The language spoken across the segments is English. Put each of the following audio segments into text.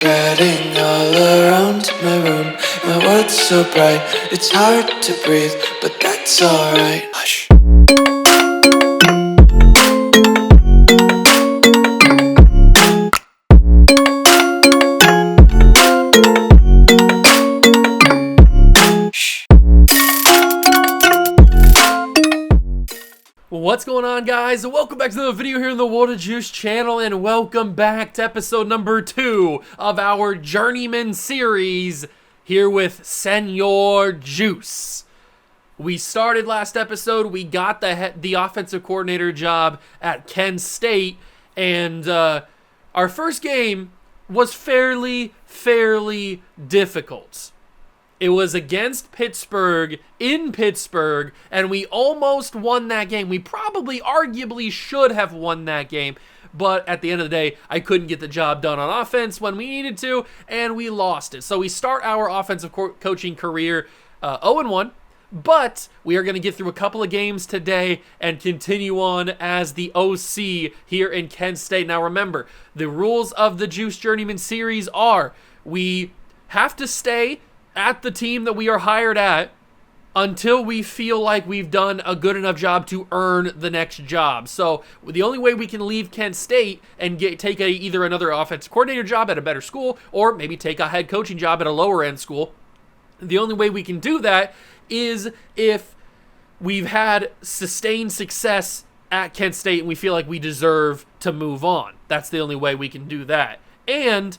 Spreading all around my room, my world's so bright, it's hard to breathe, but that's alright. Hush. What's going on, guys? Welcome back to the video here on the Water Juice channel, and welcome back to episode number 2 of our Journeyman series here with Senor Juice. We started last episode, we got the offensive coordinator job at Kent State, and our first game was fairly difficult. It was against Pittsburgh, in Pittsburgh, and we almost won that game. We probably, arguably, should have won that game, but at the end of the day, I couldn't get the job done on offense when we needed to, and we lost it. So we start our offensive coaching career 0-1, but we are going to get through a couple of games today and continue on as the OC here in Kent State. Now remember, the rules of the Juice Journeyman series are we have to stay at the team that we are hired at until we feel like we've done a good enough job to earn the next job. So the only way we can leave Kent State and take either another offensive coordinator job at a better school or maybe take a head coaching job at a lower end school, the only way we can do that is if we've had sustained success at Kent State and we feel like we deserve to move on. That's the only way we can do that. And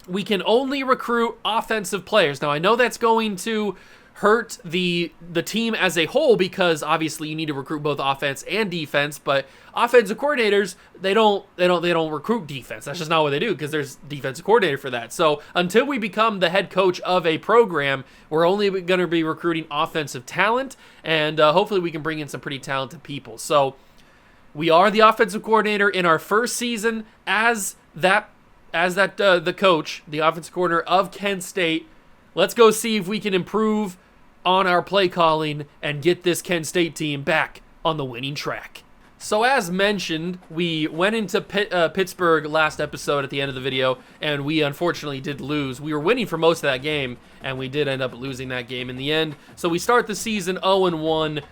we can only recruit offensive players. Now, I know that's going to hurt the team as a whole because obviously you need to recruit both offense and defense, but offensive coordinators, they don't recruit defense. That's just not what they do because there's defensive coordinator for that. So until we become the head coach of a program, we're only going to be recruiting offensive talent, and hopefully we can bring in some pretty talented people. So we are the offensive coordinator in our first season as the coach, the offensive coordinator of Kent State. Let's go see if we can improve on our play calling and get this Kent State team back on the winning track. So as mentioned, we went into Pittsburgh last episode at the end of the video, and we unfortunately did lose. We were winning for most of that game, and we did end up losing that game in the end. So we start the season 0-1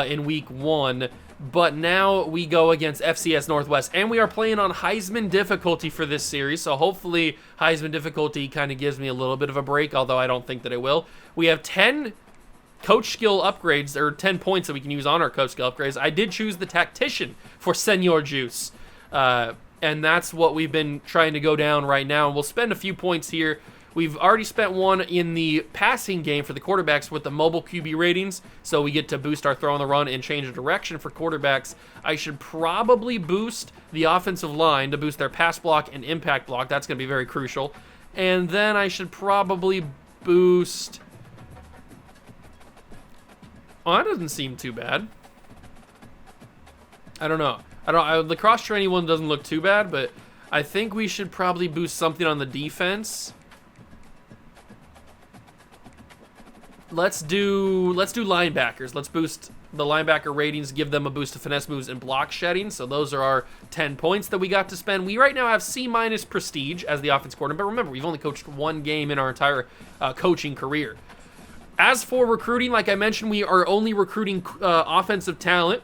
in week 1. But now we go against FCS Northwest, and we are playing on Heisman difficulty for this series, so hopefully Heisman difficulty kind of gives me a little bit of a break, although I don't think that it will. We have 10 coach skill upgrades, or 10 points that we can use on our coach skill upgrades. I did choose the tactician for Senor Juice, and that's what we've been trying to go down right now, and we'll spend a few points here. We've already spent one in the passing game for the quarterbacks with the mobile QB ratings, so we get to boost our throw on the run and change the direction for quarterbacks. I should probably boost the offensive line to boost their pass block and impact block. That's going to be very crucial. And then I should probably boost... Oh, that doesn't seem too bad. I don't know. The cross-training one doesn't look too bad, but I think we should probably boost something on the defense. Let's do linebackers. Let's boost the linebacker ratings, give them a boost to finesse moves and block shedding. So those are our 10 points that we got to spend. We right now have C- prestige as the offense coordinator, but remember, we've only coached one game in our entire coaching career. As for recruiting, like I mentioned, we are only recruiting offensive talent.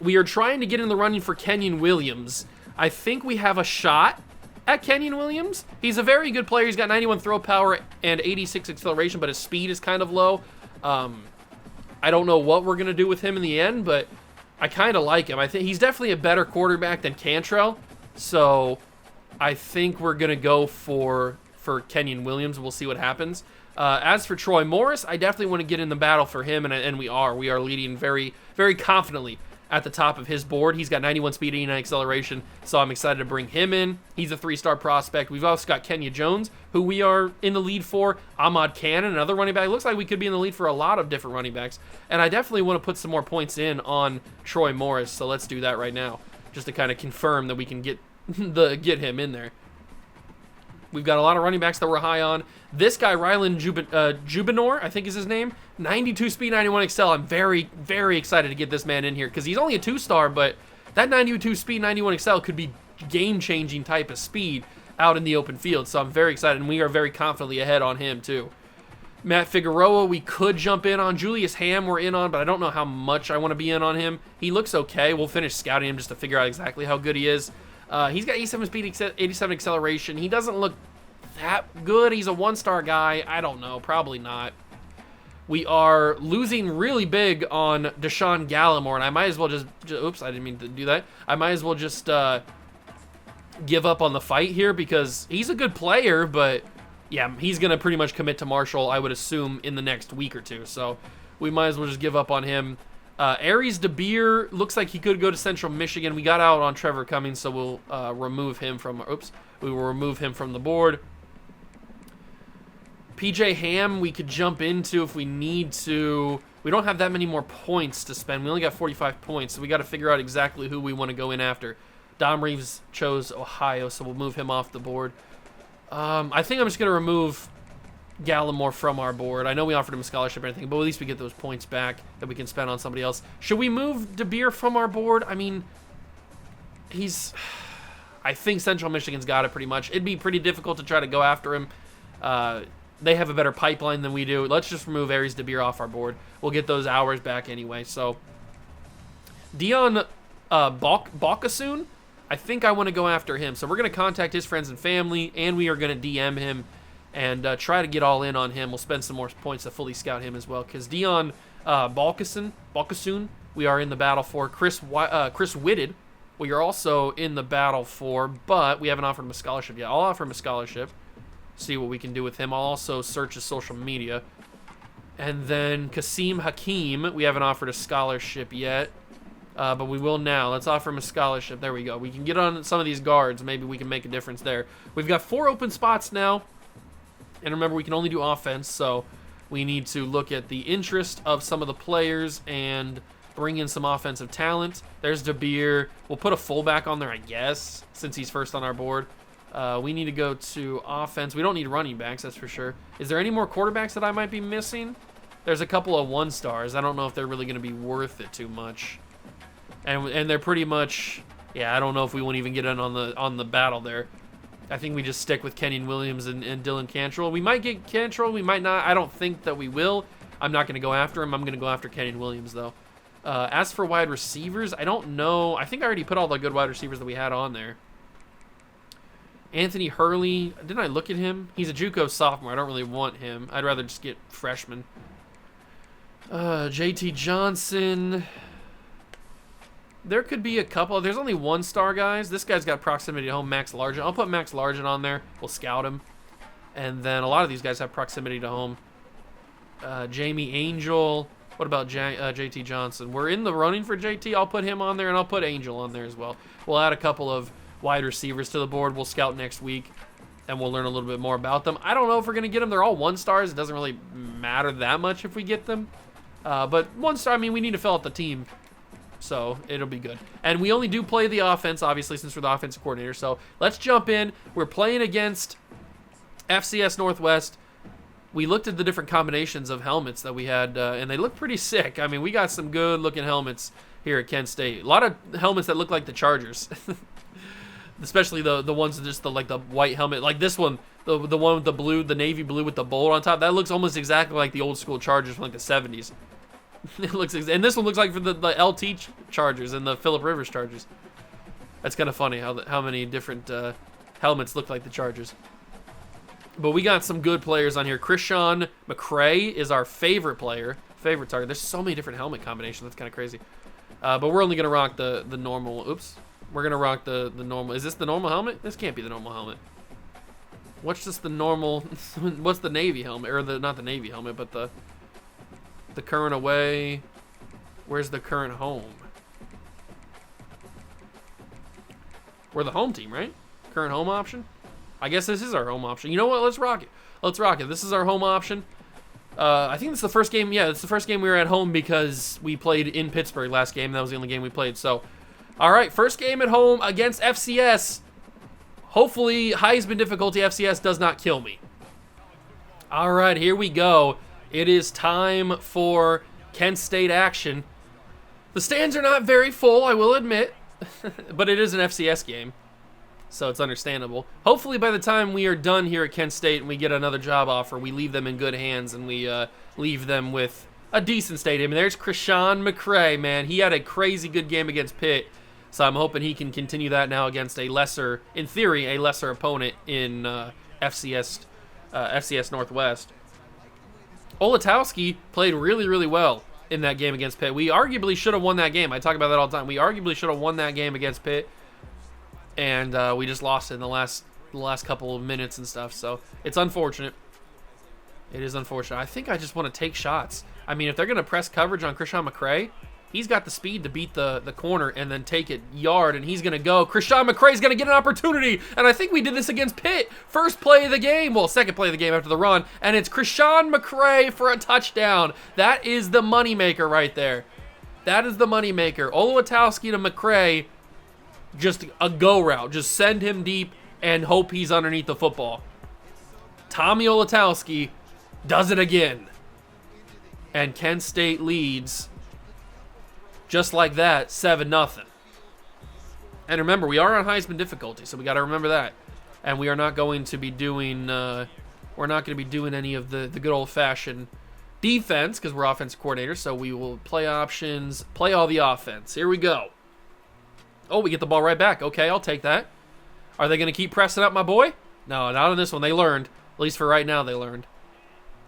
We are trying to get in the running for Kenyon Williams. I think we have a shot at Kenyon Williams. He's a very good player. He's got 91 throw power and 86 acceleration, but his speed is kind of low. I don't know what we're going to do with him in the end, but I kind of like him. I think he's definitely a better quarterback than Cantrell, so I think we're going to go for Kenyon Williams. We'll see what happens. As for Troy Morris, I definitely want to get in the battle for him, and we are leading very confidently at the top of his board. He's got 91 speed, 89 acceleration, so I'm excited to bring him in. He's a 3-star prospect. We've also got Kenya Jones, who we are in the lead for. Ahmad Cannon, another running back. It looks like we could be in the lead for a lot of different running backs, and I definitely want to put some more points in on Troy Morris, so let's do that right now, just to kind of confirm that we can get him in there. We've got a lot of running backs that we're high on. This guy, Rylan Jubinor, I think is his name, 92 speed, 91 excel. I'm very excited to get this man in here because he's only a 2-star, but that 92 speed, 91 excel could be game-changing type of speed. out in the open field. So I'm very excited, and we are very confidently ahead on him too. Matt Figueroa, we could jump in on. Julius Ham we're in on, but I don't know how much I want to be in on him. He looks okay. We'll finish scouting him just to figure out exactly how good he is. He's got 87 speed, 87 acceleration. He doesn't look that good. He's a one-star guy. I don't know. Probably not. We are losing really big on Deshaun Gallimore, and I might as well just oops, I didn't mean to do that. I might as well just give up on the fight here because he's a good player, but yeah, he's going to pretty much commit to Marshall, I would assume, in the next week or two. So we might as well just give up on him. Aries DeBeer looks like he could go to Central Michigan. We got out on Trevor Cummings, so we'll remove him from. We will remove him from the board. PJ Ham, we could jump into if we need to. We don't have that many more points to spend. We only got 45 points, so we got to figure out exactly who we want to go in after. Dom Reeves chose Ohio, so we'll move him off the board. I think I'm just going to remove Gallimore from our board. I know we offered him a scholarship or anything, but at least we get those points back that we can spend on somebody else. Should we move DeBeer from our board? I mean, I think Central Michigan's got it pretty much. It'd be pretty difficult to try to go after him. They have a better pipeline than we do. Let's just remove Aries DeBeer off our board. We'll get those hours back anyway. So, Dion Balkasoon, I think I want to go after him. So we're going to contact his friends and family, and we are going to DM him and try to get all in on him. We'll spend some more points to fully scout him as well. Because Dion Balkasoon, we are in the battle for. Chris Whitted, we are also in the battle for, but we haven't offered him a scholarship yet. I'll offer him a scholarship. See what we can do with him. I'll also search his social media. And then Kasim Hakeem, we haven't offered a scholarship yet, but we will now. Let's offer him a scholarship. There we go. We can get on some of these guards. Maybe we can make a difference there. We've got 4 open spots now. And remember, we can only do offense, so we need to look at the interest of some of the players and bring in some offensive talent. There's DeBeer. We'll put a fullback on there, I guess, since he's first on our board. We need to go to offense. We don't need running backs, that's for sure. Is there any more quarterbacks that I might be missing? There's a couple of 1-stars. I don't know if they're really going to be worth it too much. And they're pretty much, yeah, I don't know if we won't even get in on the battle there. I think we just stick with Kenyon Williams and Dylan Cantrell. We might get Cantrell, we might not. I don't think that we will. I'm not going to go after him. I'm going to go after Kenyon Williams, though. As for wide receivers, I don't know. I think I already put all the good wide receivers that we had on there. Anthony Hurley, didn't I look at him? He's a JUCO sophomore. I don't really want him. I'd rather just get freshmen. JT Johnson. There could be a couple. There's only 1-star guys. This guy's got proximity to home, Max Largent. I'll put Max Largent on there. We'll scout him. And then a lot of these guys have proximity to home. Jamie Angel. What about JT Johnson? We're in the running for JT. I'll put him on there, and I'll put Angel on there as well. We'll add a couple of wide receivers to the board. We'll scout next week, and we'll learn a little bit more about them. I don't know if we're going to get them. They're all 1-stars. It doesn't really matter that much if we get them. But 1-star, I mean, we need to fill out the team, so it'll be good. And we only do play the offense, obviously, since we're the offensive coordinator. So let's jump in. We're playing against FCS Northwest. We looked at the different combinations of helmets that we had, and they look pretty sick. I mean, we got some good-looking helmets here at Kent State. A lot of helmets that look like the Chargers. Especially the ones that just the white helmet, like this one, the one with the blue, the navy blue with the bowl on top. That looks almost exactly like the old school Chargers from like the 70s. It looks, and this one looks like for the LT Chargers and the Phillip Rivers Chargers. That's kind of funny how many different helmets look like the Chargers. But we got some good players on here. Krishan McCray is our favorite target. There's so many different helmet combinations. That's kind of crazy. But we're only gonna rock the normal. Oops. We're going to rock the normal. Is this the normal helmet? This can't be the normal helmet. What's just the normal? What's the Navy helmet? Or not the Navy helmet, but the current away. Where's the current home? We're the home team, right? Current home option? I guess this is our home option. You know what? Let's rock it. Let's rock it. This is our home option. I think it's the first game. Yeah, it's the first game we were at home because we played in Pittsburgh last game. That was the only game we played. So, all right, first game at home against FCS. Hopefully, Heisman difficulty FCS does not kill me. All right, here we go. It is time for Kent State action. The stands are not very full, I will admit, but it is an FCS game. So it's understandable. Hopefully by the time we are done here at Kent State and we get another job offer, we leave them in good hands and we leave them with a decent stadium. And there's Krishan McCray, man. He had a crazy good game against Pitt. So I'm hoping he can continue that now against a lesser, in theory, a lesser opponent in FCS Northwest. Olatowski played really, really well in that game against Pitt. We arguably should have won that game. I talk about that all the time. We arguably should have won that game against Pitt. And we just lost it in the last couple of minutes and stuff. So it's unfortunate. It is unfortunate. I think I just want to take shots. I mean, if they're going to press coverage on Krishan McCray, he's got the speed to beat the corner and then take it yard, and he's going to go. Krishan McCray's going to get an opportunity, and I think we did this against Pitt. First play of the game. Well, second play of the game after the run, and it's Krishan McCray for a touchdown. That is the moneymaker right there. That is the moneymaker. Olowatowski to McCray, just a go route. Just send him deep and hope he's underneath the football. Tommy Olatowski does it again. And Kent State leads just like that, 7-0. And remember, we are on Heisman difficulty, so we got to remember that. And we are not going to be doing any of the good old-fashioned defense because we're offensive coordinators, so we will play options, play all the offense. Here we go. Oh, we get the ball right back. Okay, I'll take that. Are they going to keep pressing up, my boy? No, not on this one. They learned. At least for right now, they learned.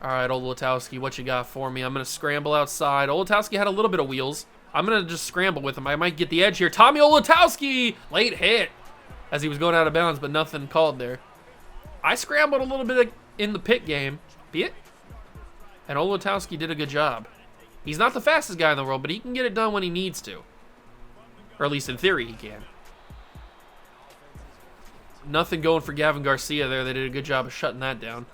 All right, Olatowski, what you got for me? I'm going to scramble outside. Olatowski had a little bit of wheels. I'm going to just scramble with him. I might get the edge here. Tommy Olatowski! Late hit as he was going out of bounds, but nothing called there. I scrambled a little bit in the Pitt game. Pitt? And Olatowski did a good job. He's not the fastest guy in the world, but he can get it done when he needs to. Or at least in theory he can. Nothing going for Gavin Garcia there. They did a good job of shutting that down.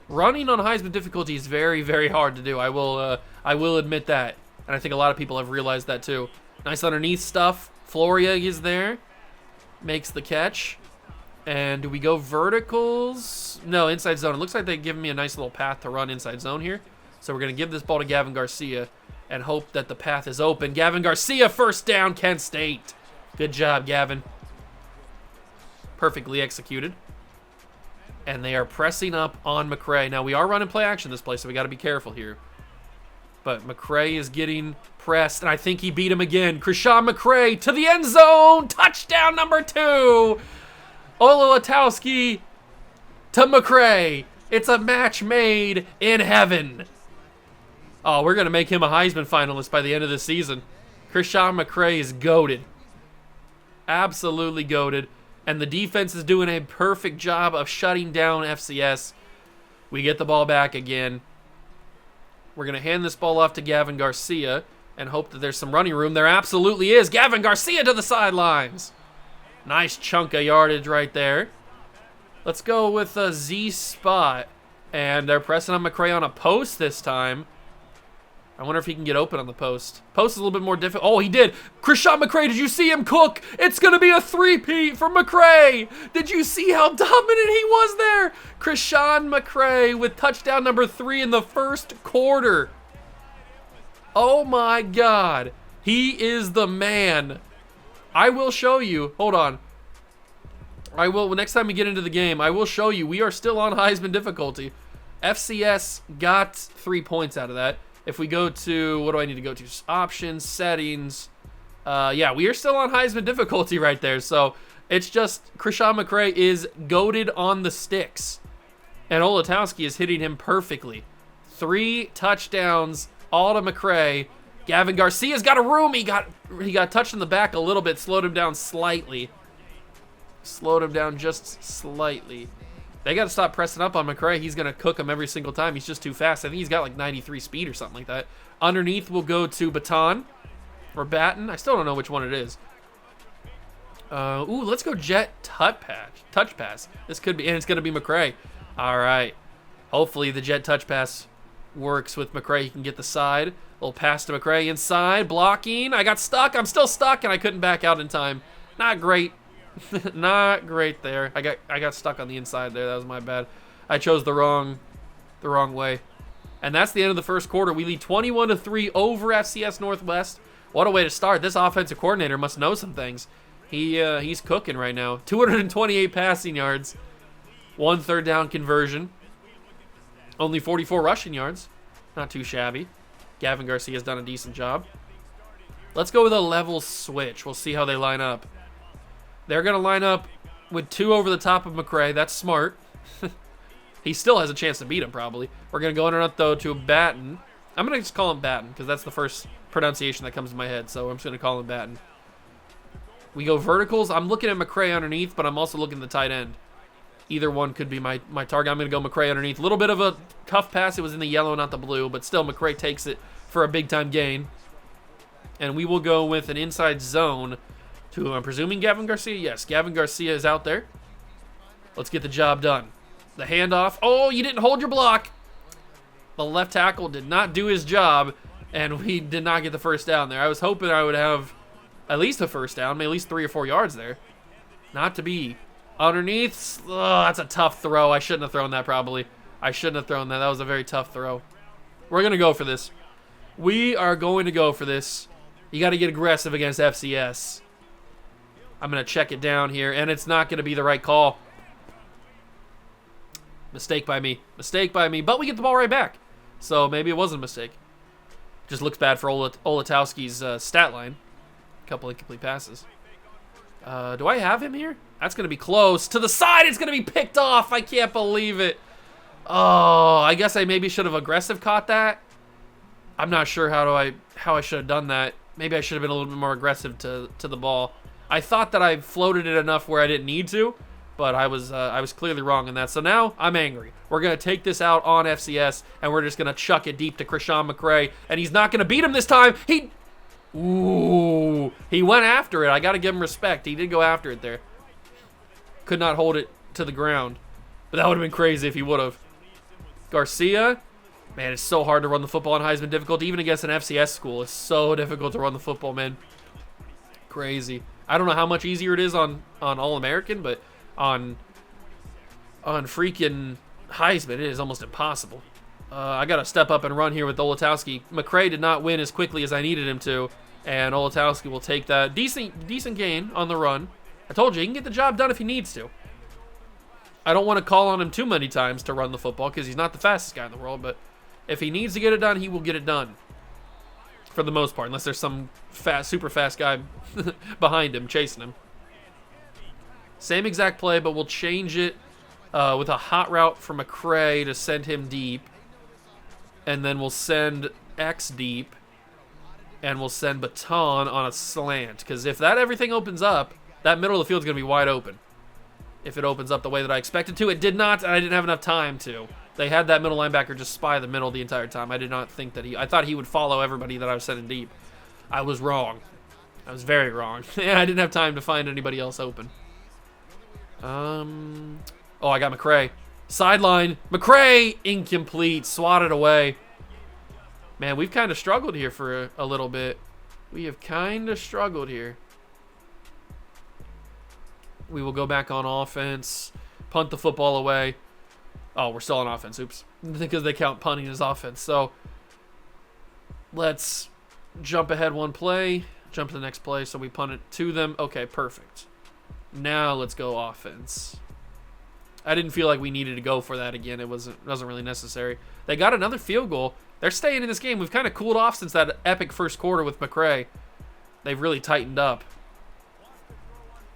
Running on Heisman difficulty is very, very hard to do. I will admit that. And I think a lot of people have realized that too. Nice underneath stuff. Floria is there. Makes the catch. And do we go verticals? No, inside zone. It looks like they've given me a nice little path to run inside zone here. So we're going to give this ball to Gavin Garcia and hope that the path is open. Gavin Garcia, first down, Kent State. Good job, Gavin. Perfectly executed. And they are pressing up on McCray. Now, we are running play action this play, so we got to be careful here. But McCray is getting pressed, and I think he beat him again. Krishan McCray to the end zone. Touchdown number 2. Olowatowski to McCray. It's a match made in heaven. Oh, we're going to make him a Heisman finalist by the end of the season. Krishan McCray is goated. Absolutely goated. And the defense is doing a perfect job of shutting down FCS. We get the ball back again. We're going to hand this ball off to Gavin Garcia and hope that there's some running room. There absolutely is. Gavin Garcia to the sidelines. Nice chunk of yardage right there. Let's go with a Z spot. And they're pressing on McCray on a post this time. I wonder if he can get open on the post. Post is a little bit more difficult. Oh, he did. Krishan McCray, did you see him cook? It's going to be a three-peat for McCray. Did you see how dominant he was there? Krishan McCray with touchdown number 3 in the first quarter. Oh, my God. He is the man. I will show you. Hold on. I will. Next time we get into the game, I will show you. We are still on Heisman difficulty. FCS got 3 points out of that. If we go to, what do I need to go to? Options, settings. Yeah, we are still on Heisman difficulty right there. So it's just Krishan McCray is goated on the sticks. And Olatowski is hitting him perfectly. 3 touchdowns, all to McCray. Gavin Garcia's got a room. He got touched in the back a little bit, slowed him down slightly. Slowed him down just slightly. They got to stop pressing up on McCray. He's going to cook him every single time. He's just too fast. I think he's got like 93 speed or something like that. Underneath, we'll go to Baton or Batten. I still don't know which one it is. Ooh, let's go Jet touch pass. This could be, and it's going to be McCray. All right. Hopefully the Jet touch pass works with McCray. He can get the side. Little pass to McCray inside. Blocking. I got stuck. I'm still stuck, and I couldn't back out in time. Not great. Not great there. I got stuck on the inside there. That was my bad. I chose the wrong way. And that's the end of the first quarter. We lead 21-3 over FCS Northwest. What a way to start. This offensive coordinator must know some things. He's cooking right now. 228 passing yards, 1 third down conversion, only 44 rushing yards. Not too shabby. Gavin Garcia's done a decent job. Let's go with a level switch. We'll see how they line up. They're going to line up with 2 over the top of McCray. That's smart. He still has a chance to beat him, probably. We're going to go underneath, though, to Batten. I'm going to just call him Batten because that's the first pronunciation that comes to my head, so I'm just going to call him Batten. We go verticals. I'm looking at McCray underneath, but I'm also looking at the tight end. Either one could be my target. I'm going to go McCray underneath. A little bit of a tough pass. It was in the yellow, not the blue, but still McCray takes it for a big-time gain. And we will go with an inside zone to, I'm presuming, Gavin Garcia. Yes, Gavin Garcia is out there. Let's get the job done. The handoff. Oh, you didn't hold your block. The left tackle did not do his job, and we did not get the first down there. I was hoping I would have at least a first down, maybe at least 3 or 4 yards there. Not to be. Underneath. Oh, that's a tough throw. I shouldn't have thrown that, probably. I shouldn't have thrown that. That was a very tough throw. We're going to go for this. We are going to go for this. You got to get aggressive against FCS. I'm going to check it down here, and it's not going to be the right call. Mistake by me. Mistake by me. But we get the ball right back. So maybe it wasn't a mistake. Just looks bad for Olatowski's stat line. A couple incomplete passes. Do I have him here? That's going to be close. To the side, it's going to be picked off. I can't believe it. Oh, I guess I maybe should have aggressive caught that. I'm not sure how I should have done that. Maybe I should have been a little bit more aggressive to the ball. I thought that I floated it enough where I didn't need to, but I was clearly wrong in that. So now I'm angry. We're going to take this out on FCS, and we're just going to chuck it deep to Krishan McCray, and he's not going to beat him this time. He went after it. I got to give him respect. He did go after it there. Could not hold it to the ground, but that would have been crazy if he would have. Garcia, man, it's so hard to run the football in Heisman difficulty, even against an FCS school. It's so difficult to run the football, man. Crazy. I don't know how much easier it is on All-American, but on freaking Heisman, it is almost impossible. I got to step up and run here with Olatowski. McCray did not win as quickly as I needed him to, and Olatowski will take that. Decent gain on the run. I told you, he can get the job done if he needs to. I don't want to call on him too many times to run the football because he's not the fastest guy in the world, but if he needs to get it done, he will get it done. For the most part, unless there's some super fast guy behind him chasing him. Same exact play, but we'll change it with a hot route for McCray to send him deep. And then we'll send X deep. And we'll send Baton on a slant. Because if everything opens up, that middle of the field is going to be wide open. If it opens up the way that I expected to. It did not, and I didn't have enough time to. They had that middle linebacker just spy the middle the entire time. I did not think that I thought he would follow everybody that I was sending deep. I was wrong. I was very wrong. I didn't have time to find anybody else open. Oh, I got McCray. Sideline. McCray, incomplete. Swatted away. Man, we've kind of struggled here for a little bit. We have kind of struggled here. We will go back on offense. Punt the football away. Oh, we're still on offense. Oops. Because they count punting as offense. So, let's jump ahead one play. Jump to the next play. So we punt it to them. Okay, perfect. Now let's go offense. I didn't feel like we needed to go for that again. It wasn't really necessary. They got another field goal. They're staying in this game. We've kind of cooled off since that epic first quarter with McCray. They've really tightened up.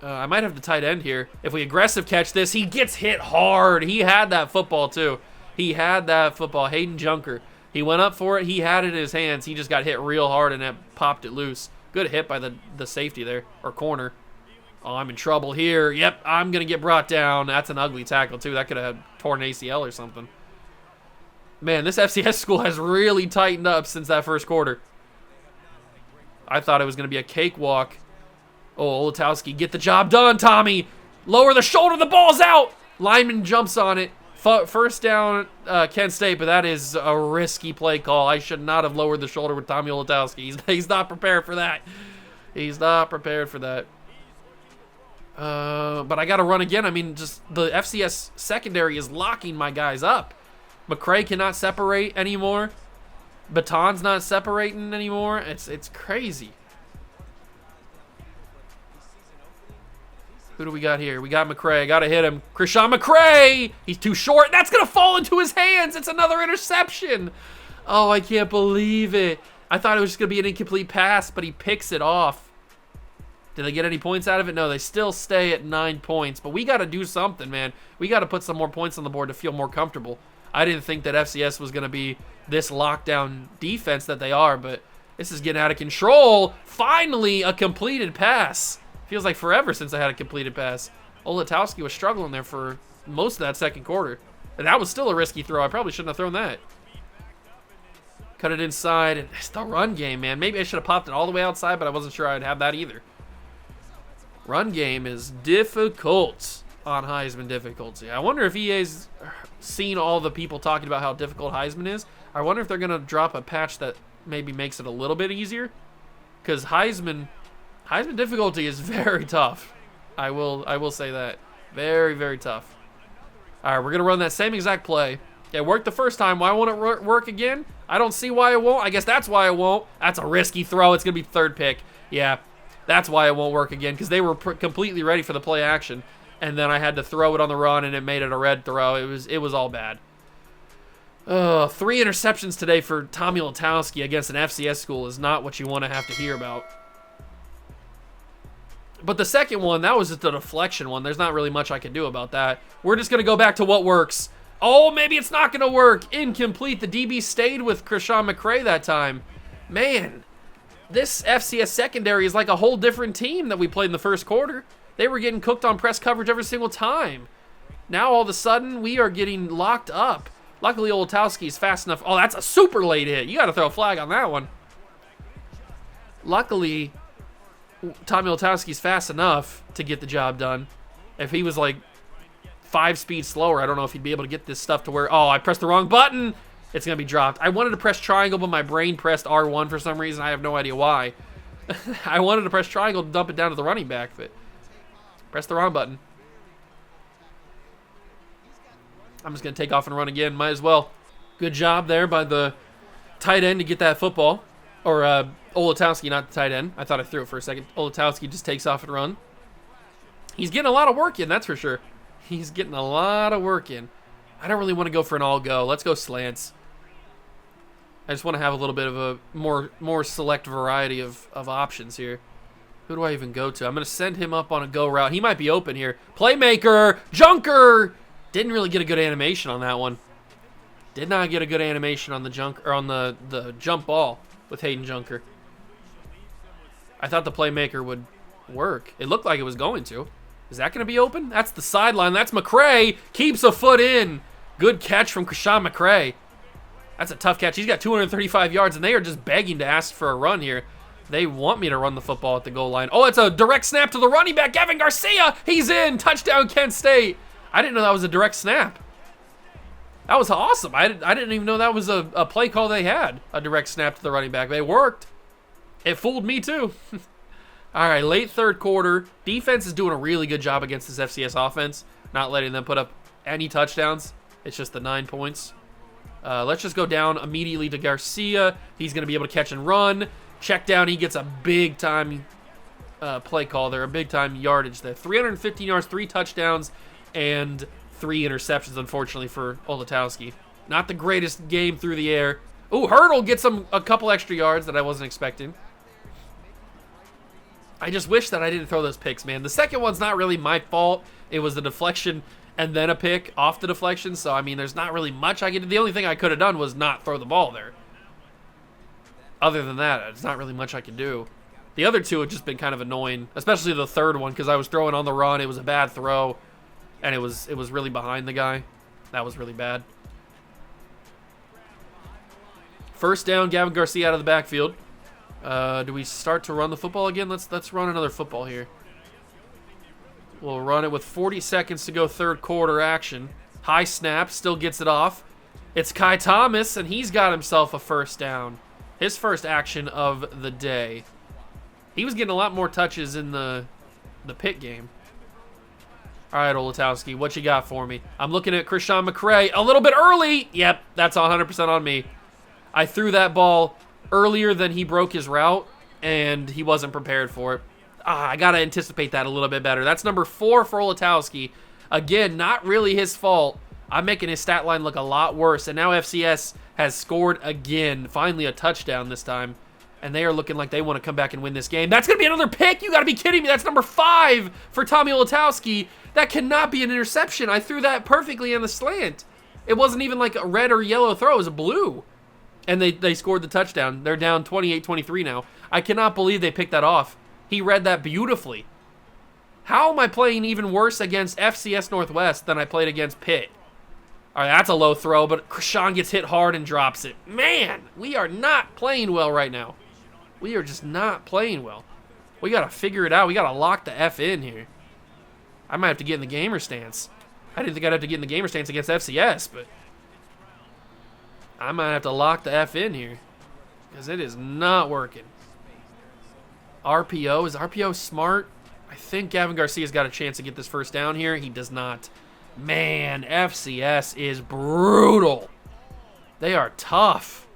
I might have the tight end here. If we aggressive catch this, he gets hit hard. He had that football, too. He had that football. Hayden Junker. He went up for it. He had it in his hands. He just got hit real hard, and that popped it loose. Good hit by the safety there, or corner. Oh, I'm in trouble here. Yep, I'm going to get brought down. That's an ugly tackle, too. That could have torn ACL or something. Man, this FCS school has really tightened up since that first quarter. I thought it was going to be a cakewalk. Oh, Olatowski, get the job done, Tommy. Lower the shoulder, the ball's out. Lineman jumps on it. First down, Kent State, but that is a risky play call. I should not have lowered the shoulder with Tommy Olatowski. He's not prepared for that. He's not prepared for that. But I got to run again. I mean, just the FCS secondary is locking my guys up. McCray cannot separate anymore. Baton's not separating anymore. It's crazy. Who do we got here? We got McCray. Gotta hit him. Krishan McCray! He's too short. That's gonna fall into his hands. It's another interception. Oh, I can't believe it. I thought it was just gonna be an incomplete pass, but he picks it off. Did they get any points out of it? No, they still stay at 9 points. But we gotta do something, man. We gotta put some more points on the board to feel more comfortable. I didn't think that FCS was gonna be this lockdown defense that they are, but this is getting out of control. Finally, a completed pass. Feels like forever since I had a completed pass. Olatowski was struggling there for most of that second quarter. And that was still a risky throw. I probably shouldn't have thrown that. Cut it inside. And it's the run game, man. Maybe I should have popped it all the way outside, but I wasn't sure I'd have that either. Run game is difficult on Heisman difficulty. I wonder if EA's seen all the people talking about how difficult Heisman is. I wonder if they're going to drop a patch that maybe makes it a little bit easier. Because Heisman difficulty is very tough. I will say that. Very, very tough. All right, we're going to run that same exact play. It worked the first time. Why won't it work again? I don't see why it won't. I guess that's why it won't. That's a risky throw. It's going to be third pick. Yeah, that's why it won't work again, because they were completely ready for the play action. And then I had to throw it on the run, and it made it a red throw. It was all bad. 3 interceptions today for Tommy Olatowski against an FCS school is not what you want to have to hear about. But the second one, that was just a deflection one. There's not really much I can do about that. We're just going to go back to what works. Oh, maybe it's not going to work. Incomplete. The DB stayed with Krishan McCray that time. Man, this FCS secondary is like a whole different team that we played in the first quarter. They were getting cooked on press coverage every single time. Now, all of a sudden, we are getting locked up. Luckily, Olatowski's fast enough. Oh, that's a super late hit. You got to throw a flag on that one. Luckily, Tommy Olatowski's fast enough to get the job done. If he was like 5 speeds slower, I don't know if he'd be able to get this stuff to where, oh, I pressed the wrong button. It's going to be dropped. I wanted to press triangle, but my brain pressed R1 for some reason. I have no idea why. I wanted to press triangle to dump it down to the running back, but press the wrong button. I'm just going to take off and run again. Might as well. Good job there by the tight end to get that football. Or Olatowski, not the tight end. I thought I threw it for a second. Olatowski just takes off and run. He's getting a lot of work in, that's for sure. He's getting a lot of work in. I don't really want to go for an all-go. Let's go slants. I just want to have a little bit of a more select variety of options here. Who do I even go to? I'm going to send him up on a go route. He might be open here. Playmaker! Junker! Didn't really get a good animation on that one. Did not get a good animation on the the jump ball with Hayden Junker. I thought the playmaker would work. It looked like it was going to. Is that going to be open? That's the sideline. That's McCray. Keeps a foot in. Good catch from Krishan McCray. That's a tough catch. He's got 235 yards, and they are just begging to ask for a run here. They want me to run the football at the goal line. Oh, it's a direct snap to the running back, Gavin Garcia. He's in. Touchdown, Kent State. I didn't know that was a direct snap. That was awesome. I didn't even know that was a play call they had, a direct snap to the running back. They worked. It fooled me, too. All right, late third quarter. Defense is doing a really good job against this FCS offense, not letting them put up any touchdowns. It's just the 9 points. Let's just go down immediately to Garcia. He's going to be able to catch and run. Check down. He gets a big-time play call there, a big-time yardage there. 315 yards, 3 touchdowns, and 3 interceptions, unfortunately, for Olatowski. Not the greatest game through the air. Ooh, Hurdle gets him a couple extra yards that I wasn't expecting. I just wish that I didn't throw those picks, man. The second one's not really my fault. It was the deflection and then a pick off the deflection. So, I mean, there's not really much I could do. The only thing I could have done was not throw the ball there. Other than that, it's not really much I could do. The other two have just been kind of annoying, especially the third one, because I was throwing on the run. It was a bad throw, and it was really behind the guy. That was really bad. First down, Gavin Garcia out of the backfield. Do we start to run the football again? Let's run another football here. We'll run it with 40 seconds to go, third quarter action. High snap, still gets it off. It's Kai Thomas, and he's got himself a first down. His first action of the day. He was getting a lot more touches in the Pitt game. All right, Olatowski, what you got for me? I'm looking at Krishan McCray a little bit early. Yep, that's 100% on me. I threw that ball earlier than he broke his route, and he wasn't prepared for it. I got to anticipate that a little bit better. That's number 4 for Olatowski. Again, not really his fault. I'm making his stat line look a lot worse. And now FCS has scored again. Finally a touchdown this time. And they are looking like they want to come back and win this game. That's going to be another pick. You got to be kidding me. That's number 5 for Tommy Olatowski. That cannot be an interception. I threw that perfectly on the slant. It wasn't even like a red or yellow throw. It was a blue. And they scored the touchdown. They're down 28-23 now. I cannot believe they picked that off. He read that beautifully. How am I playing even worse against FCS Northwest than I played against Pitt? All right, that's a low throw, but Krishan gets hit hard and drops it. Man, we are not playing well right now. We are just not playing well. We got to figure it out. We got to lock the F in here. I might have to get in the gamer stance. I didn't think I'd have to get in the gamer stance against FCS, but I might have to lock the F in here because it is not working. RPO. Is RPO smart? I think Gavin Garcia's got a chance to get this first down here. He does not. Man, FCS is brutal. They are tough.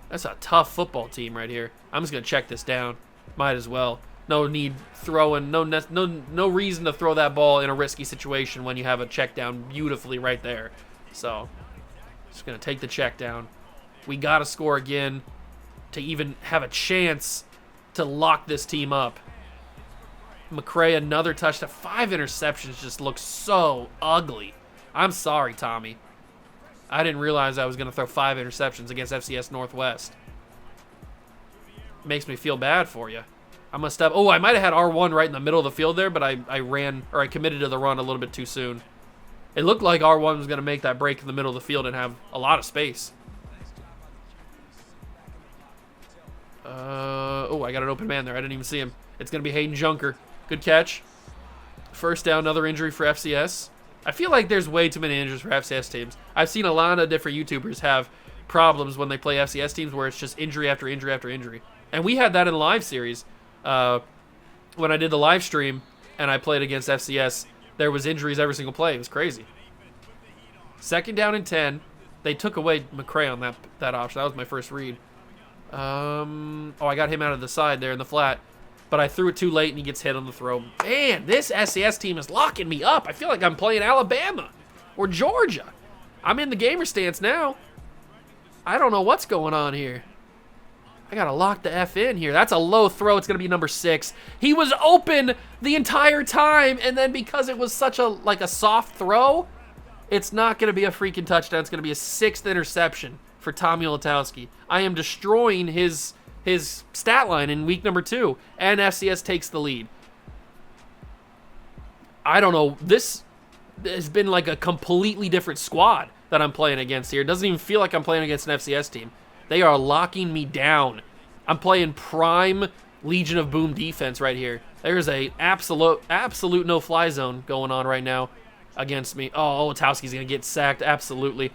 That's a tough football team right here. I'm just going to check this down. Might as well. No need throwing, no reason to throw that ball in a risky situation when you have a check down beautifully right there. So, just going to take the check down. We got to score again to even have a chance to lock this team up. McCray, another touchdown. 5 interceptions just looks so ugly. I'm sorry, Tommy. I didn't realize I was going to throw 5 interceptions against FCS Northwest. Makes me feel bad for you. I'm going to step. Oh, I might have had R1 right in the middle of the field there, but I committed to the run a little bit too soon. It looked like R1 was going to make that break in the middle of the field and have a lot of space. Oh, I got an open man there. I didn't even see him. It's going to be Hayden Junker. Good catch. First down, another injury for FCS. I feel like there's way too many injuries for FCS teams. I've seen a lot of different YouTubers have problems when they play FCS teams where it's just injury after injury after injury. And we had that in the live series. When I did the live stream and I played against FCS, there was injuries every single play. It was crazy. Second down and 10. They took away McCray on that option. That was my first read. I got him out of the side there in the flat. But I threw it too late and he gets hit on the throw. Man, this SCS team is locking me up. I feel like I'm playing Alabama or Georgia. I'm in the gamer stance now. I don't know what's going on here. I got to lock the F in here. That's a low throw. It's going to be number 6. He was open the entire time, and then because it was such a soft throw, it's not going to be a freaking touchdown. It's going to be a 6th interception for Tommy Olatowski. I am destroying his stat line in week number 2, and FCS takes the lead. I don't know. This has been like a completely different squad that I'm playing against here. It doesn't even feel like I'm playing against an FCS team. They are locking me down. I'm playing prime Legion of Boom defense right here. There's a absolute no-fly zone going on right now against me. Oh, Olatowski's going to get sacked. Absolutely.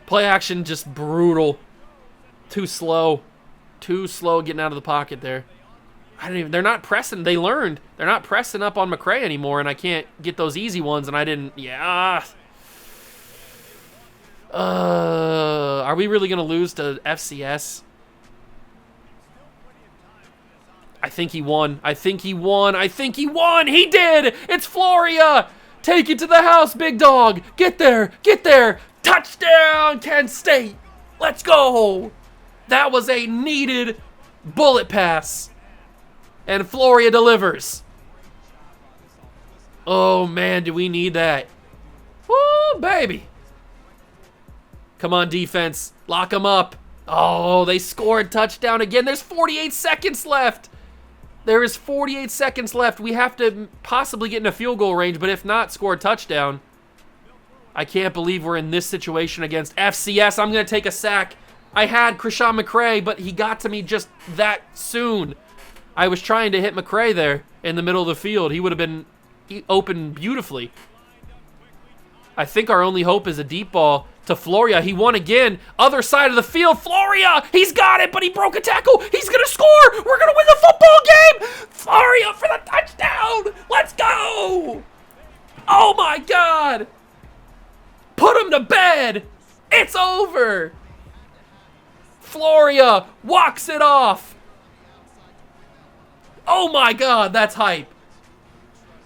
Play action just brutal. Too slow. Too slow getting out of the pocket there. They're not pressing. They learned. They're not pressing up on McCray anymore, and I can't get those easy ones, and I didn't. Yeah. Are we really going to lose to FCS? I think he won. I think he won. I think he won. He did. It's Floria. Take it to the house, big dog. Get there. Get there. Touchdown, Kent State. Let's go. That was a needed bullet pass. And Floria delivers. Oh, man, do we need that. Woo, baby. Come on, defense. Lock them up. Oh, they scored touchdown again. There's 48 seconds left. There is 48 seconds left. We have to possibly get in a field goal range, but if not, score a touchdown. I can't believe we're in this situation against FCS. I'm going to take a sack. I had Krishan McCray, but he got to me just that soon. I was trying to hit McCray there in the middle of the field. He would have been open beautifully. I think our only hope is a deep ball to Floria. He won again. Other side of the field. Floria! He's got it, but he broke a tackle. He's going to score. We're going to win the football game. Floria for the touchdown. Let's go. Oh, my God. Put him to bed. It's over. Floria walks it off. Oh my God, that's hype.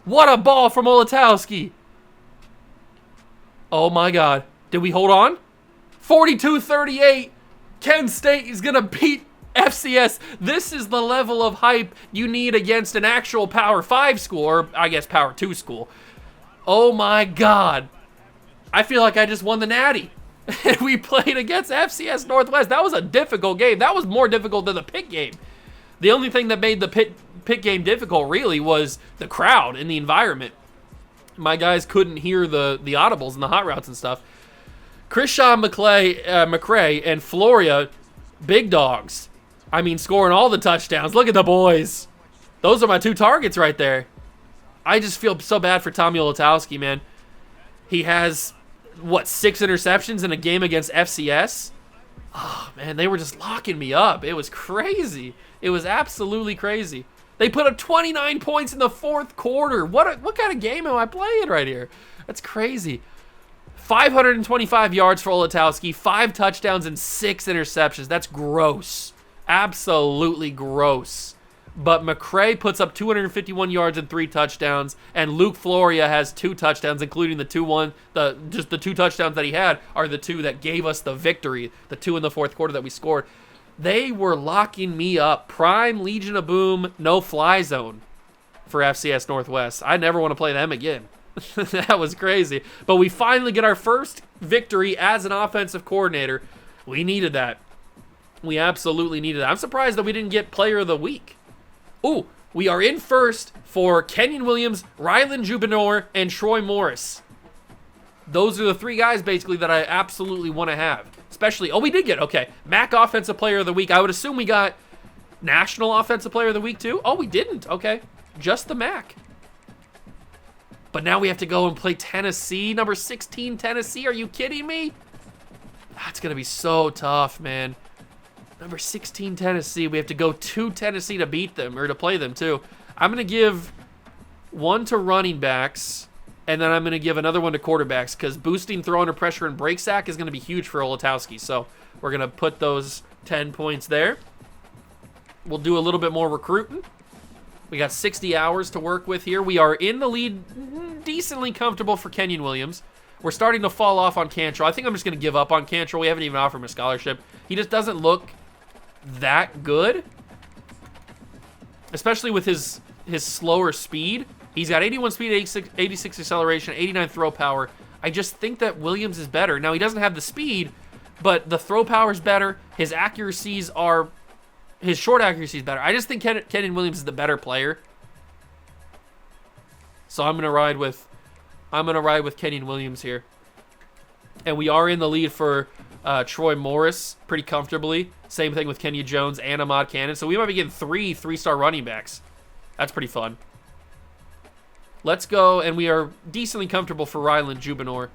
What a ball from Olatowski. Oh my God. Did we hold on? 42-38. Kent State is going to beat FCS. This is the level of hype you need against an actual Power 5 school, or I guess Power 2 school. Oh my God. I feel like I just won the Natty. And we played against FCS Northwest. That was a difficult game. That was more difficult than the Pitt game. The only thing that made the Pitt game difficult really was the crowd and the environment. My guys couldn't hear the audibles and the hot routes and stuff. Krishawn McCray and Floria, big dogs. I mean, scoring all the touchdowns. Look at the boys. Those are my 2 targets right there. I just feel so bad for Tommy Olatowski, man. He has, 6 interceptions in a game against FCS? Oh, man, they were just locking me up. It was crazy. It was absolutely crazy. They put up 29 points in the 4th quarter. What kind of game am I playing right here? That's crazy. 525 yards for Olatowski, 5 touchdowns and 6 interceptions. That's gross. Absolutely gross. But McCray puts up 251 yards and 3 touchdowns, and Luke Floria has 2 touchdowns, including the 2 touchdowns that he had are the 2 that gave us the victory, the 2 in the 4th quarter that we scored. They were locking me up. Prime Legion of Boom, no fly zone for FCS Northwest. I never want to play them again. That was crazy. But we finally get our first victory as an offensive coordinator. We needed that. We absolutely needed that. I'm surprised that we didn't get Player of the Week. Ooh, we are in first for Kenyon Williams, Rylan Jubinor, and Troy Morris. Those are the 3 guys, basically, that I absolutely want to have. Especially, we did get, okay, MAC Offensive Player of the Week. I would assume we got National Offensive Player of the Week, too. Oh, we didn't. Okay, just the MAC. But now we have to go and play Tennessee, number 16 Tennessee. Are you kidding me? That's going to be so tough, man. Number 16 Tennessee. We have to go to Tennessee to beat them, or to play them, too. I'm going to give 1 to running backs, and then I'm going to give another 1 to quarterbacks, because boosting throw under pressure and break sack is going to be huge for Olatowski. So we're going to put those 10 points there. We'll do a little bit more recruiting. We got 60 hours to work with here. We are in the lead, decently comfortable for Kenyon Williams. We're starting to fall off on Cantrell. I think I'm just going to give up on Cantrell. We haven't even offered him a scholarship. He just doesn't look that good, especially with his slower speed. He's got 81 speed, 86 acceleration, 89 throw power. I just think that Williams is better. Now, he doesn't have the speed, but the throw power is better. His short accuracy is better. I just think Kenyon Williams is the better player. So I'm gonna ride with Kenyon Williams here. And we are in the lead for Troy Morris pretty comfortably. Same thing with Kenya Jones and Ahmad Cannon. So we might be getting 3 3-star running backs. That's pretty fun. Let's go, and we are decently comfortable for Rylan Jubinor.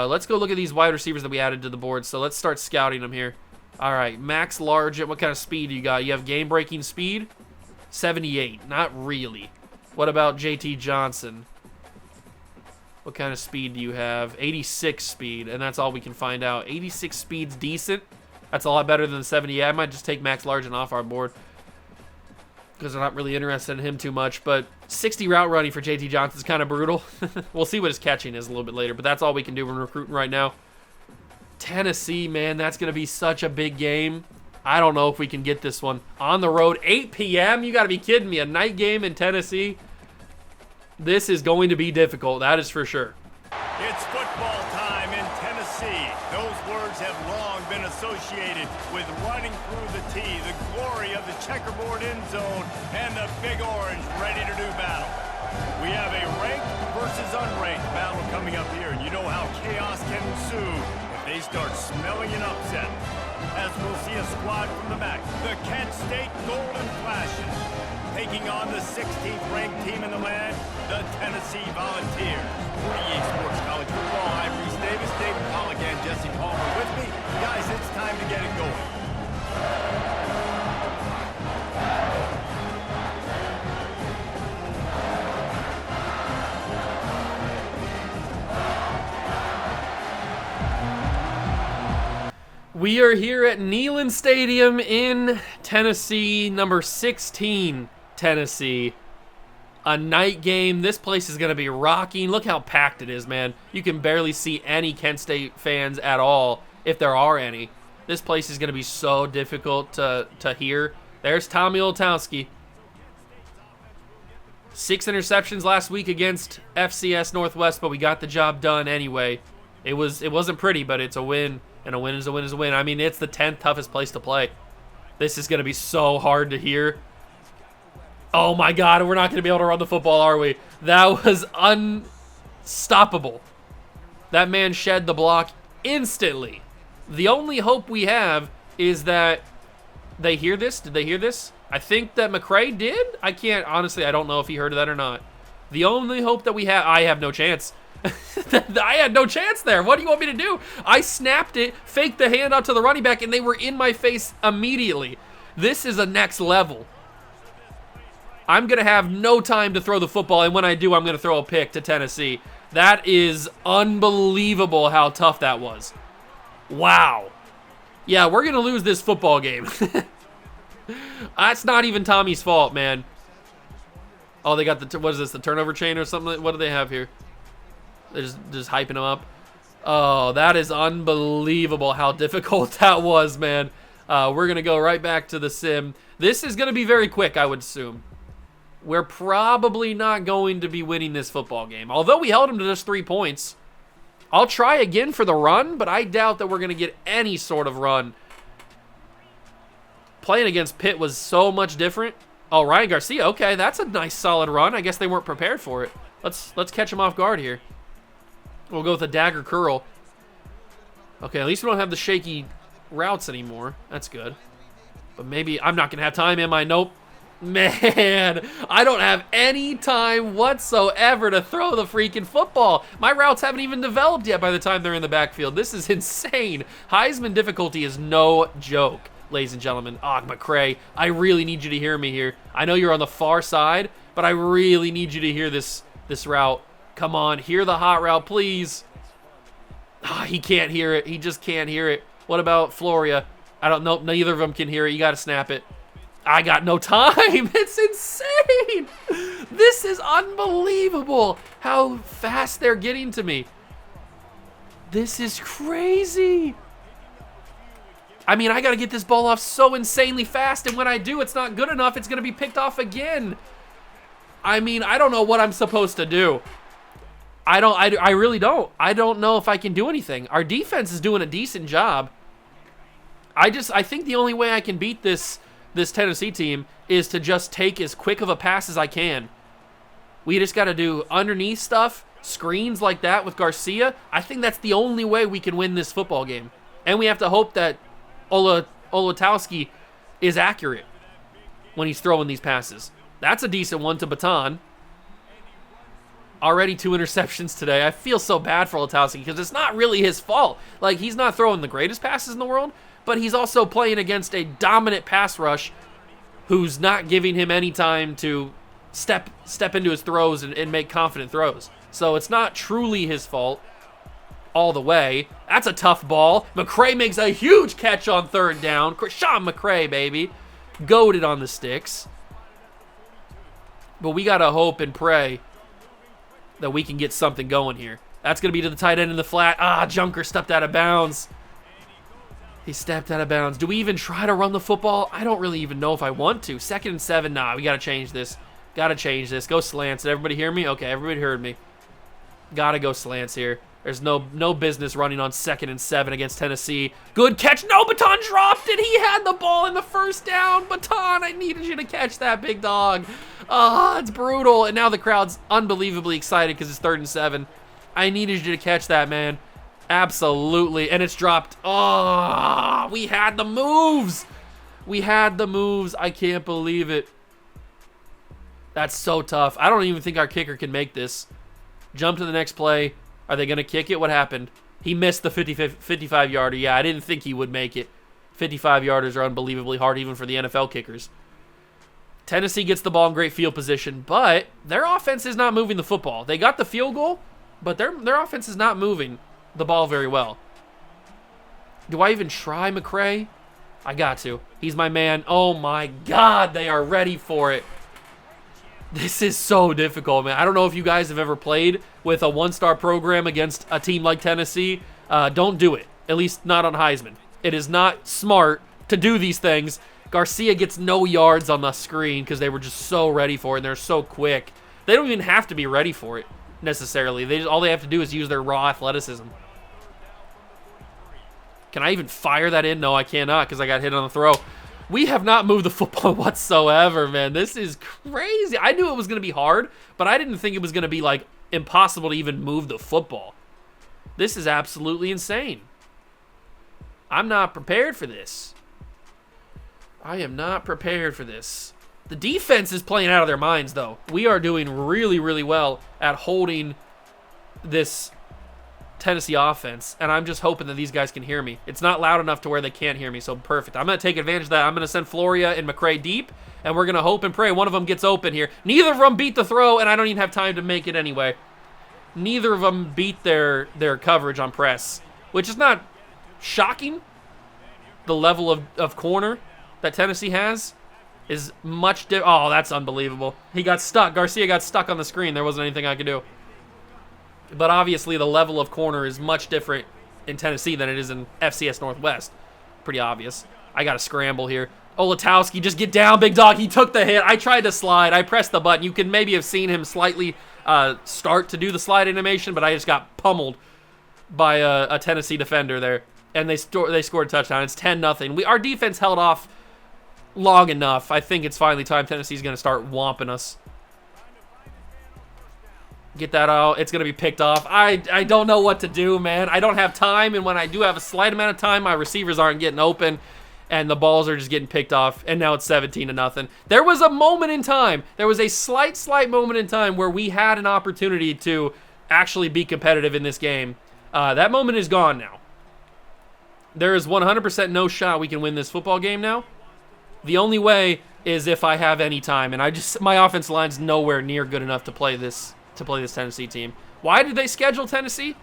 Let's go look at these wide receivers that we added to the board. So let's start scouting them here. All right, Max Largent, what kind of speed do you got? You have game-breaking speed? 78, not really. What about JT Johnson? What kind of speed do you have? 86 speed, and that's all we can find out. 86 speed's decent. That's a lot better than the 78. I might just take Max Largent off our board because I'm not really interested in him too much, but 60 route running for JT Johnson is kind of brutal. We'll see what his catching is a little bit later, but that's all we can do when recruiting right now. Tennessee, man, that's going to be such a big game. I don't know if we can get this one. On the road, 8 p.m.? You got to be kidding me. A night game in Tennessee? This is going to be difficult, that is for sure. It's football time in Tennessee. Those words have long been associated with running through the tee, the glory of the checkerboard end zone, and the Big Orange ready to do battle. We have a ranked versus unranked battle coming up here, and you know how chaos can ensue if they start smelling an upset. As we'll see a squad from the MAC, the Kent State Golden Flashes, taking on the 16th ranked team in the land, the Tennessee Volunteers. For EA Sports College Football, I'm Reese Davis, David Pollock, and Jesse Palmer with me. Guys, it's time to get it going. We are here at Neyland Stadium in Tennessee, number 16 Tennessee. A night game. This place is going to be rocking. Look how packed it is, man. You can barely see any Kent State fans at all, if there are any. This place is going to be so difficult to hear. There's Tommy Oltowski. 6 interceptions last week against FCS Northwest, but we got the job done anyway. It wasn't pretty, but it's a win, and a win is a win is a win. I mean, it's the 10th toughest place to play. This is going to be so hard to hear. Oh my God, we're not going to be able to run the football, are we? That was unstoppable. That man shed the block instantly. The only hope we have is that they hear this. Did they hear this? I think that McCray did. I can't, honestly, I don't know if he heard that or not. The only hope that we have, I have no chance. I had no chance there. What do you want me to do? I snapped it, faked the handout to the running back, and they were in my face immediately. This is a next level. I'm going to have no time to throw the football, and when I do, I'm going to throw a pick to Tennessee. That is unbelievable how tough that was. Wow. Yeah, we're going to lose this football game. That's not even Tommy's fault, man. Oh, they got the, what is this, the turnover chain or something? What do they have here? They're just hyping him up. Oh, that is unbelievable how difficult that was, man. We're going to go right back to the sim. This is going to be very quick, I would assume. We're probably not going to be winning this football game. Although we held them to just 3 points. I'll try again for the run, but I doubt that we're going to get any sort of run. Playing against Pitt was so much different. Oh, Ryan Garcia. Okay, that's a nice solid run. I guess they weren't prepared for it. Let's catch him off guard here. We'll go with a dagger curl. Okay, at least we don't have the shaky routes anymore. That's good. But maybe I'm not going to have time, am I? Nope. Man, I don't have any time whatsoever to throw the freaking football. My routes haven't even developed yet by the time they're in the backfield. This is insane. Heisman difficulty is no joke, ladies and gentlemen. McCray, I really need you to hear me here. I know you're on the far side, but I really need you to hear this route. Come on, hear the hot route, please. He can't hear it. He just can't hear it. What about Floria? I don't know. Neither of them can hear it. You got to snap it. I got no time. It's insane. This is unbelievable how fast they're getting to me. This is crazy. I mean, I got to get this ball off so insanely fast, and when I do, it's not good enough. It's going to be picked off again. I mean, I don't know what I'm supposed to do. I really don't. I don't know if I can do anything. Our defense is doing a decent job. I think the only way I can beat this Tennessee team is to just take as quick of a pass as I can. We just got to do underneath stuff, screens like that with Garcia. I think that's the only way we can win this football game. And we have to hope that Olotowski is accurate when he's throwing these passes. That's a decent one to Baton. Already 2 interceptions today. I feel so bad for Olotowski because it's not really his fault. Like, he's not throwing the greatest passes in the world, but he's also playing against a dominant pass rush who's not giving him any time to step into his throws and make confident throws. So it's not truly his fault all the way. That's a tough ball. McCray makes a huge catch on 3rd down. Sean McCray, baby. Goated on the sticks. But we got to hope and pray that we can get something going here. That's going to be to the tight end in the flat. Junker stepped out of bounds. He stepped out of bounds. Do we even try to run the football? I don't really even know if I want to. 2nd and 7. Nah, we got to change this. Got to change this. Go slants. Did everybody hear me? Okay, everybody heard me. Got to go slants here. There's no business running on 2nd and 7 against Tennessee. Good catch. No, Baton dropped it. He had the ball in the 1st down. Baton, I needed you to catch that, big dog. It's brutal. And now the crowd's unbelievably excited because it's 3rd and 7. I needed you to catch that, man. Absolutely. And it's dropped. We had the moves. We had the moves. I can't believe it. That's so tough. I don't even think our kicker can make this. Jump to the next play. Are they going to kick it? What happened? He missed the 55-yarder. Yeah, I didn't think he would make it. 55-yarders are unbelievably hard even for the NFL kickers. Tennessee gets the ball in great field position, but their offense is not moving the football. They got the field goal, but their offense is not moving the ball very well. Do I even try McCray? I got to. He's my man. Oh, my God. They are ready for it. This is so difficult, man. I don't know if you guys have ever played with a one-star program against a team like Tennessee. Don't do it, at least not on Heisman. It is not smart to do these things. Garcia gets no yards on the screen because they were just so ready for it, and they're so quick. They don't even have to be ready for it, necessarily. All they have to do is use their raw athleticism. Can I even fire that in? No, I cannot because I got hit on the throw. We have not moved the football whatsoever, man. This is crazy. I knew it was going to be hard, but I didn't think it was going to be, like, impossible to even move the football. This is absolutely insane. I'm not prepared for this. I am not prepared for this. The defense is playing out of their minds, though. We are doing really, really well at holding this Tennessee offense, and I'm just hoping that these guys can hear me. It's not loud enough to where they can't hear me, so perfect. I'm going to take advantage of that. I'm going to send Floria and McCray deep, and we're going to hope and pray one of them gets open here. Neither of them beat the throw, and I don't even have time to make it anyway. Neither of them beat their coverage on press, which is not shocking. The level of corner that Tennessee has is much different. Oh, that's unbelievable. He got stuck. Garcia got stuck on the screen. There wasn't anything I could do. But obviously, the level of corner is much different in Tennessee than it is in FCS Northwest. Pretty obvious. I got to scramble here. Olatowski, just get down, big dog. He took the hit. I tried to slide. I pressed the button. You can maybe have seen him slightly start to do the slide animation, but I just got pummeled by a Tennessee defender there. And they scored a touchdown. It's 10-0. Our defense held off long enough. I think it's finally time Tennessee's going to start whomping us. Get that out. It's going to be picked off. I don't know what to do, man. I don't have time, and when I do have a slight amount of time, my receivers aren't getting open, and the balls are just getting picked off, and now it's 17-0. There was a moment in time. There was a slight moment in time where we had an opportunity to actually be competitive in this game. That moment is gone now. There is 100% no shot we can win this football game now. The only way is if I have any time, and my offensive line's nowhere near good enough to play this Tennessee team. Why did they schedule Tennessee?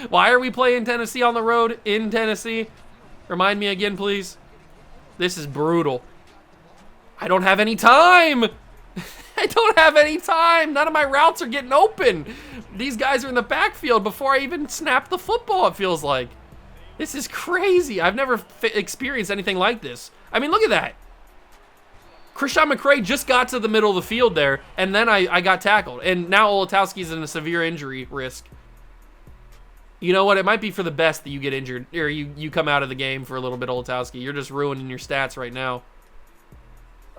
Why are we playing Tennessee on the road in Tennessee? Remind me again, please. This is brutal. I don't have any time. I don't have any time. None of my routes are getting open. These guys are in the backfield before I even snap the football, it feels like. This is crazy. I've never experienced anything like this. I mean, look at that. Christian McCray just got to the middle of the field there, and then I got tackled. And now Olatowski's in a severe injury risk. You know what? It might be for the best that you get injured, or you come out of the game for a little bit, Olatowski. You're just ruining your stats right now.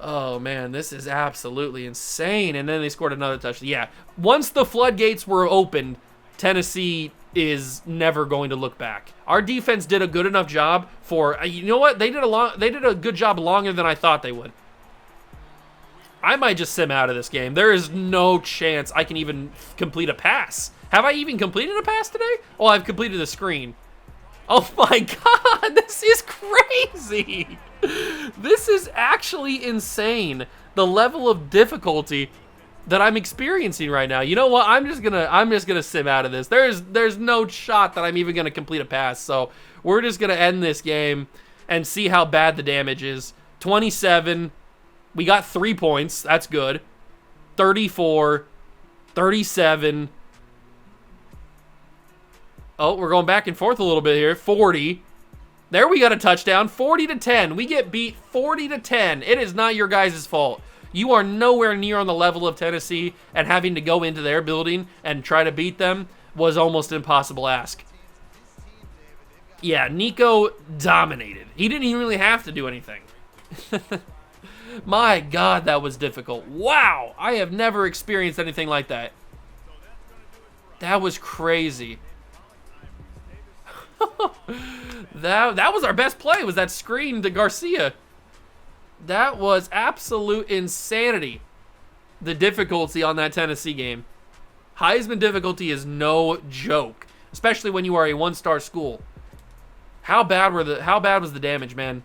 Oh, man, this is absolutely insane. And then they scored another touchdown. Yeah, once the floodgates were opened, Tennessee is never going to look back. Our defense did a good enough job for, you know what? They did a good job longer than I thought they would. I might just sim out of this game. There is no chance I can even complete a pass. Have I even completed a pass today? Oh, I've completed a screen. Oh my God, this is crazy. This is actually insane. The level of difficulty that I'm experiencing right now. You know what? I'm just gonna sim out of this. There's no shot that I'm even gonna complete a pass. So we're just gonna end this game and see how bad the damage is. 27. We got 3 points. That's good. 34. 37. Oh, we're going back and forth a little bit here. 40. There we got a touchdown. 40-10. We get beat 40-10. It is not your guys' fault. You are nowhere near on the level of Tennessee, and having to go into their building and try to beat them was almost an impossible ask. Yeah, Nico dominated. He didn't even really have to do anything. My God, that was difficult. Wow, I have never experienced anything like that. That was crazy. That was our best play, was that screen to Garcia. That was absolute insanity, the difficulty on that Tennessee game. Heisman difficulty is no joke, especially when you are a one-star school. How bad was the damage, man?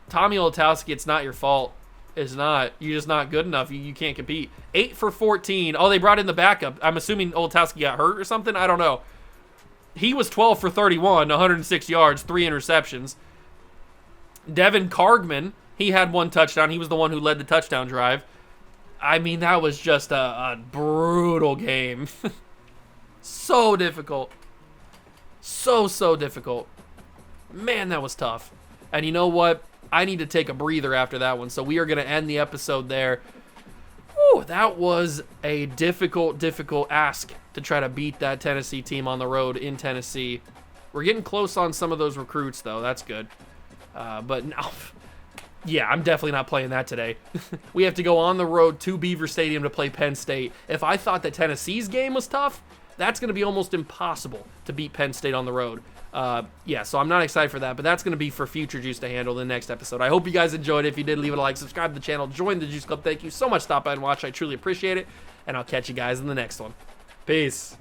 Tommy Olatowski, it's not your fault. It's not. You're just not good enough. You can't compete. 8 for 14. Oh, they brought in the backup. I'm assuming Olatowski got hurt or something. I don't know. He was 12 for 31, 106 yards, 3 interceptions. Devin Cargman, he had 1 touchdown. He was the one who led the touchdown drive. I mean, that was just a brutal game. So difficult. So difficult. Man, that was tough. And you know what? I need to take a breather after that one, so we are going to end the episode there. Whew, that was a difficult ask to try to beat that Tennessee team on the road in Tennessee. We're getting close on some of those recruits, though. That's good. But no, yeah, I'm definitely not playing that today. We have to go on the road to Beaver Stadium to play Penn State. If I thought that Tennessee's game was tough, that's going to be almost impossible to beat Penn State on the road. Yeah, so I'm not excited for that, but that's going to be for future Juice to handle in the next episode. I hope you guys enjoyed it. If you did, leave it a like, subscribe to the channel, join the Juice Club. Thank you so much for stopping by and watching. I truly appreciate it, and I'll catch you guys in the next one. Peace.